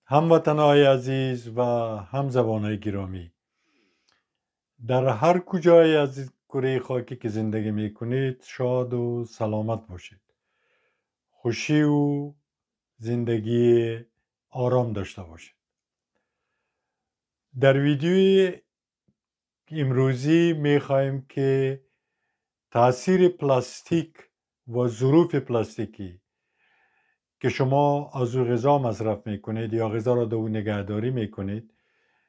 هموطنهای عزیز و همزبانهای گرامی، در هر کجای از کره خاکی که زندگی می کنید شاد و سلامت باشید. خوشی و زندگی آرام داشته باشید. در ویدیوی امروزی می خواهیم که تاثیر پلاستیک و ظروف پلاستیکی که شما از او غذا مصرف می کنید یا غذا را در او نگهداری می کنید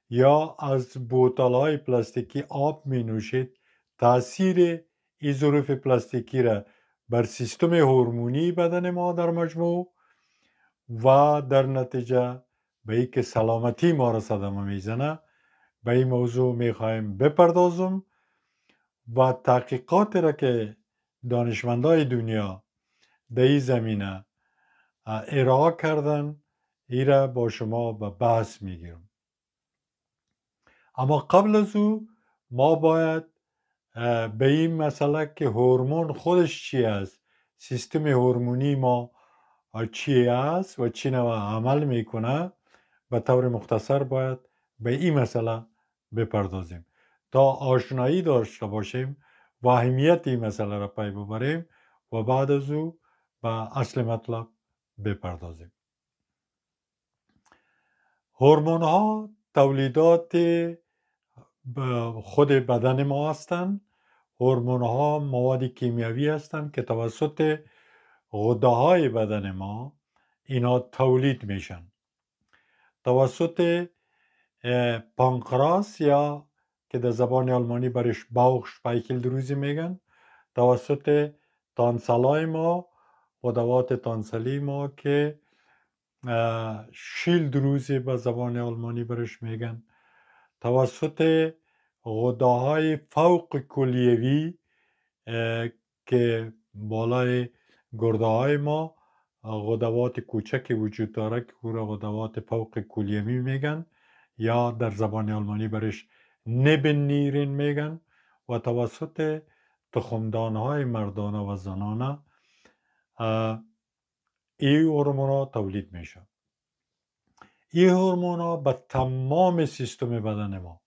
یا از بوتل‌های پلاستیکی آب می نوشید، تاثیر این ظروف پلاستیکی را بر سیستم هورمونی بدن ما در مجموع و در نتیجه به این که سلامتی ما را صدمه میزنه، به این موضوع می خواهیم بپردازم و تحقیقات را که دانشمندای دنیا در این زمینه ارائه کردن این را با شما به بحث میگیرم. اما قبل از او ما باید به این مسئله که هورمون خودش چی است، سیستم هورمونی ما چی است و چی نوع عمل میکنه، به طور مختصر باید به این مسئله بپردازیم تا آشنایی داشته باشیم و اهمیت این مسئله را پی ببریم و بعد از او به اصل مطلب بپردازیم. هورمون ها تولیدات خود بدن ما هستند. هورمون ها مواد کیمیایی هستند که توسط غده‌های بدن ما اینا تولید میشن. توسط پانکراس یا که در زبان آلمانی برش باوخسپایکلدروزی میگن، توسط تانسلای ما، غدوات تانسلی ما که شیلدروزی به زبان آلمانی برش میگن، توسط غده‌های فوق کلیوی که بالای گرده های ما غدوات کوچکی وجود داره که او را غدوات فوق کلیوی میگن یا در زبان آلمانی برش نبنیرین میگن، و توسط تخمدان های مردانه و زنانه این هورمون ها تولید میشه. این هورمون ها به تمام سیستم بدن ما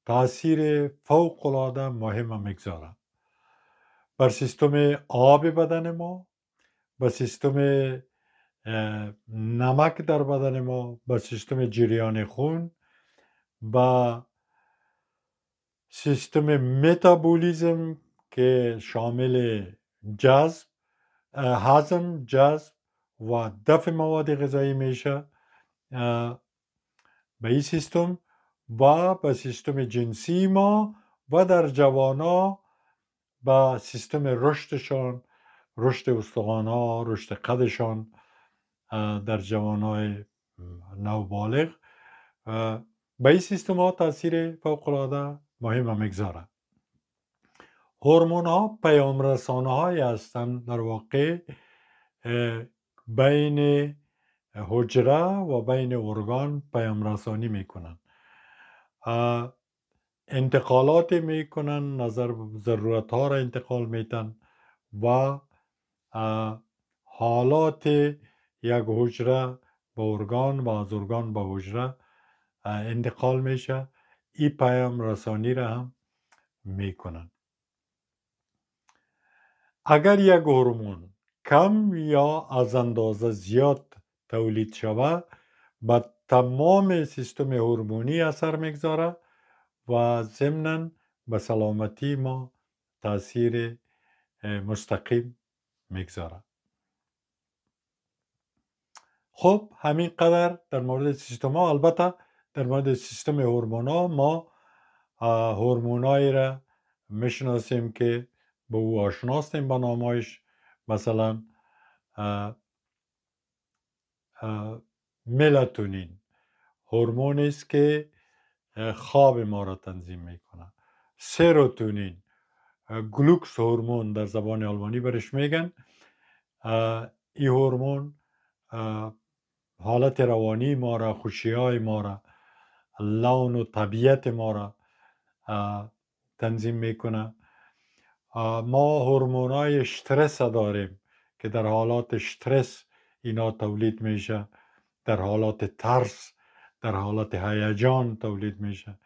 تاثیر فوق العاده مهم میگذاره. بر سیستم آب بدن ما، بر سیستم نمک در بدن ما، بر سیستم جریان خون، با سیستم متابولیزم که شامل هضم، جذب و دفع مواد غذایی میشه به این سیستم، و به سیستم جنسی ما و در جوانا به سیستم رشدشان، رشد استخوان‌ها، رشد قدشان در جوانای نوبالغ، به این سیستم ها تاثیر فوق‌العاده مهم میگذاره. هورمون ها پیام رسانه های هستند در واقع بین حجره و بین ارگان پیام رسانی میکنن، انتقالات میکنن، نظر ضرورت ها را انتقال میتن و حالات یک حجره به ارگان و از ارگان به حجره انتقال میشه. این پیام رسانی را هم میکنن. اگر یک هورمون کم یا از اندازه زیاد تولید شود به تمام سیستم هورمونی اثر میگذاره و ضمناً به سلامتی ما تاثیر مستقیم میگذاره. خب همین قدر در مورد سیستم ها. البته در مورد سیستم هورمون ها ما هورمونایی را میشناسیم که به او آشنا هستیم به نامایش، مثلا ملاتونین هورمونی است که خواب ما را تنظیم میکنه. سروتونین، گلوکس هورمون در زبان آلمانی برش میگن، این هورمون حالت روانی ما را، خوشی های ما را، لون و طبیعت ما را تنظیم میکنه. ما هورمون های استرس داریم که در حالات استرس اینا تولید میشه در حالات ترس، در حالات هیجان تولید میشه.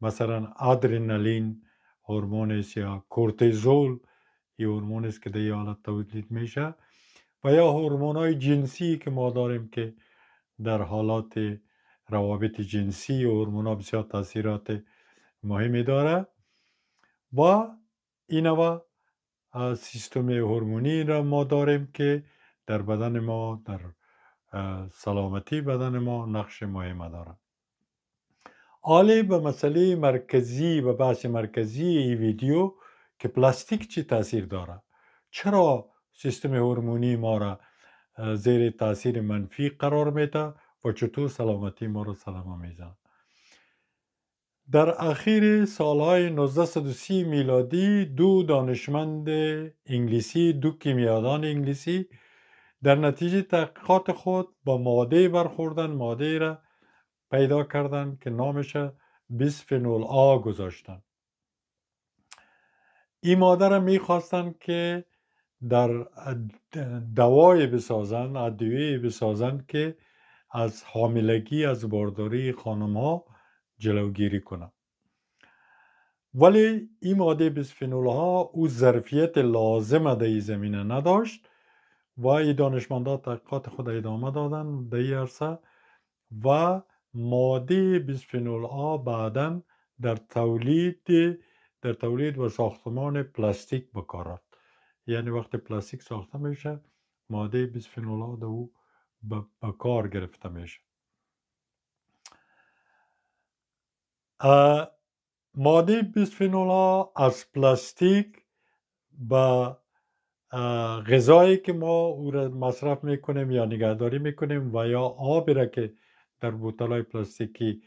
مثلا آدرنالین هورمون است، یا کورتیزول این هورمون است که در این حالت تولید میشه. و یا هورمون های جنسی که ما داریم که در حالات روابط جنسی هورمون ها بسیار تاثیرات مهمی داره. و این سیستم هورمونی را ما داریم که در بدن ما، در سلامتی بدن ما نقش مهم داره. حالا به مسئله مرکزی و بحث مرکزی این ویدیو که پلاستیک چی تاثیر داره، چرا سیستم هورمونی ما را زیر تاثیر منفی قرار میده و چطور سلامتی ما را سلامه میزنه. در اخیر سالهای 1930 میلادی دو دانشمند انگلیسی، دو کیمیادان انگلیسی، در نتیجه تحقیقات خود با ماده برخوردن، ماده را پیدا کردن که نامش بیسفنول آ گذاشتن. این ماده را میخواستن که در دوای بسازن، ادویه بسازن که از حاملگی، از بارداری خانم ها جلوگیری کنه. ولی این ماده بیسفنول ها او ظرفیت لازم در این زمینه نداشت و این دانشمندان تحقیقات خود ادامه دادن در این عرصه و ماده بیسفنول آ بعداً در تولید و ساختمان پلاستیک بکارد. یعنی وقتی پلاستیک ساخته میشه ماده بیسفنول آ در او به کار گرفته میشه. ماده بیسفنول آ از پلاستیک به غذایی که ما او را مصرف میکنیم یا نگهداری میکنیم و یا آبی را که در بوتل‌های پلاستیکی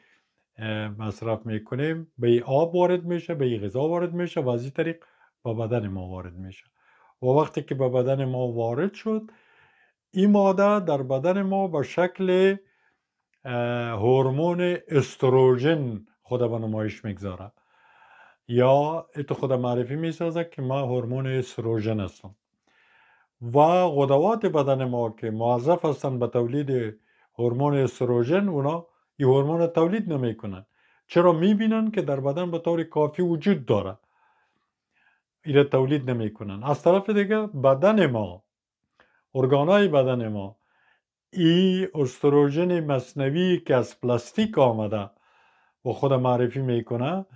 مصرف میکنیم به این آب وارد میشه، به این غذا وارد میشه و از این طریق به بدن ما وارد میشه. و وقتی که به بدن ما وارد شد، این ماده در بدن ما به شکل هورمون استروژن خود به نمایش میگذاره، یا ات خود معرفی میسازه که ما هورمون استروژن هستم. و غدوات بدن ما که موظف هستن به تولید هورمون استروژن، اونا این هورمون تولید نمیکنن. چرا؟ میبینن که در بدن به طور کافی وجود داره، ایره تولید نمیکنن. از طرف دیگه بدن ما، ارگانهای بدن ما، این استروژن مصنوعی که از پلاستیک آمده و خود معرفی میکنه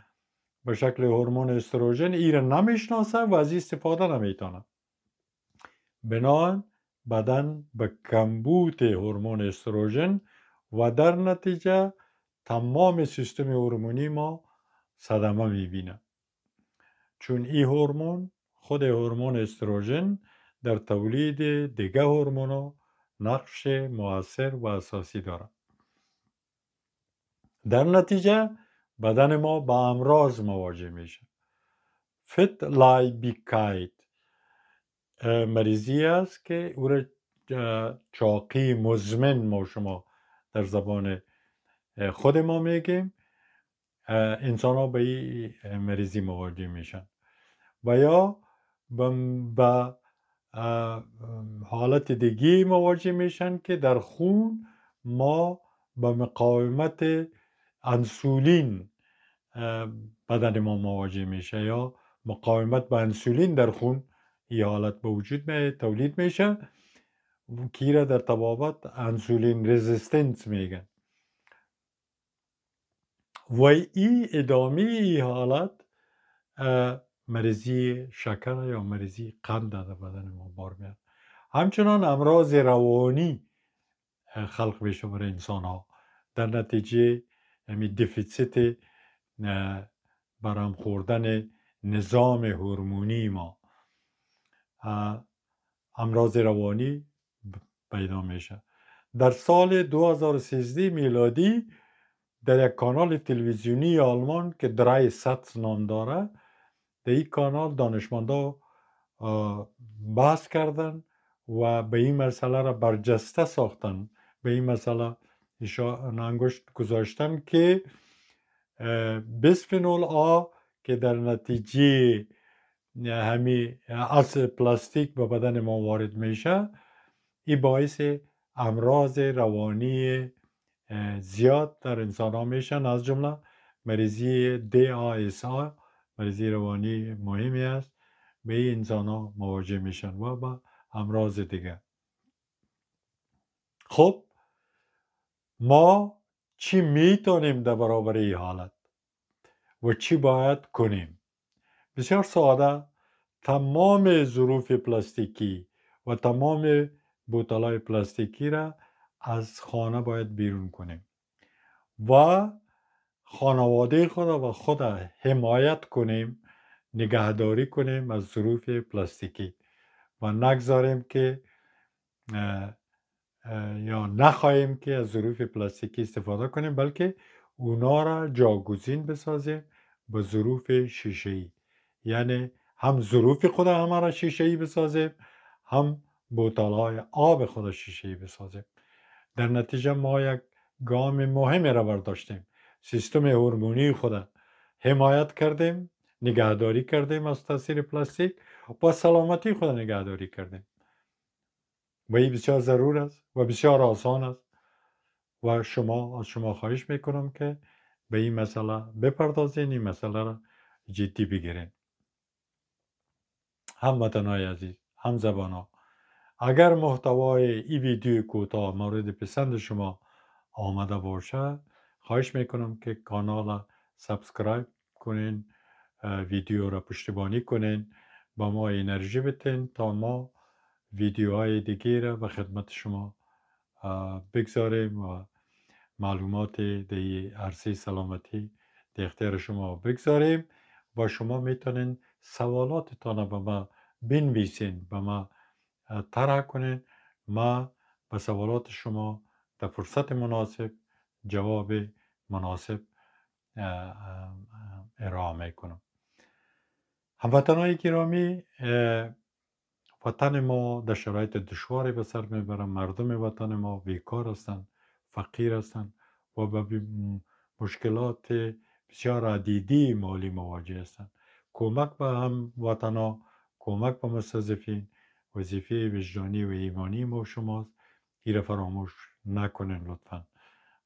به شکل هورمون استروژن، ایره نمیشناسه و از استفاده نمیتونه. بنابراین بدن به کمبود هورمون استروژن و در نتیجه تمام سیستم هورمونی ما صدمه میبینه، چون این هورمون، خود هورمون استروژن، در تولید دیگه هورمونا نقش مؤثر و اساسی داره. در نتیجه بدن ما با امراض مواجه میشه. فت لایبیکایت مریضی است که او را چاقی مزمن ما شما در زبان خود ما میگیم. انسان ها به این مریضی مواجه میشن و یا به حالت دیگه مواجه میشن که در خون ما به مقاومت انسولین بدن ما مواجه میشه، یا مقاومت به انسولین در خون این حالت به وجود تولید میشه که را در طبابت انسولین رزیستنس میگن. و این ادامه این حالت مریضی شکر یا مریضی قند در بدن ما بار میاد. همچنان امراض روانی خلق میشه برای انسان ها در نتیجه همین دفیسیت برهم خوردن نظام هورمونی ما. امراض روانی پیدا میشه. در سال 2013 میلادی در یک کانال تلویزیونی آلمان که درای ساتس نام داره، در این کانال دانشمندا بحث کردن و به این مسئله را برجسته ساختن، به این مسئله انگشت گذاشتن که بیسفنول آ که در نتیجه همین از پلاستیک به بدن ما وارد میشه، این باعث امراض روانی زیاد در انسان ها میشن، از جمله مریضی DASA، مریضی روانی مهمی است، به این انسان ها مواجه میشن و با امراض دیگه. خب ما چی میتونیم در برابر این حالت و چی باید کنیم؟ بسیار ساده، تمام ظروف پلاستیکی و تمام بوتلای پلاستیکی را از خانه باید بیرون کنیم و خانواده خود و خود حمایت کنیم، نگهداری کنیم از ظروف پلاستیکی و نگذاریم که یا نخواهیم که از ظروف پلاستیکی استفاده کنیم، بلکه اونا را جاگزین بسازیم به ظروف شیشه‌ای. یعنی هم ظروف خود همه را شیشه‌ای بسازیم، هم بوتل‌های آب خود شیشه‌ای بسازیم. در نتیجه ما یک گام مهمی را برداشتیم، سیستم هورمونی خود حمایت کردیم، نگهداری کردیم از تاثیر پلاستیک و سلامتی خود نگهداری کردیم و این بسیار ضرور است و بسیار آسان است و از شما خواهش میکنم که به این مسئله بپردازین، این مسئله را جدی بگیرین. هموطنان عزیز، هم زبانان، اگر محتوای این ویدیو کوتاه مورد پسند شما آمده باشه، خواهش میکنم که کانال را سابسکرایب کنین، ویدیو را پشتیبانی کنین، با ما انرژی بتین تا ما ویدیوهای دیگه را به خدمت شما بگذاریم و معلومات در عرصه سلامتی در اختیار شما بگذاریم و شما میتونین سوالاتتان به ما بنویسین، به ما طرح کنین. ما به سوالات شما در فرصت مناسب جواب مناسب ارائه میکنم. هموطنان گرامی، وطن ما در شرایط دشواری به سر میبرند. مردم وطن ما بیکار هستند، فقیر هستند و به مشکلات بسیار عدیدی مالی مواجه هستند. کمک به هم وطنا، کمک به مستضعفین وظیفه وجدانی و ایمانی ما شماست. این را فراموش نکنین لطفا.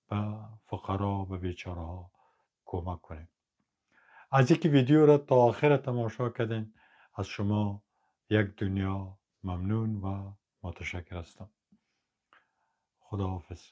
به فقرا و بیچاره ها کمک کنین. از اینکه ویدیو را تا آخر تماشا کردین، از شما یک دنیا ممنون و متشکر هستم. خداحافظ.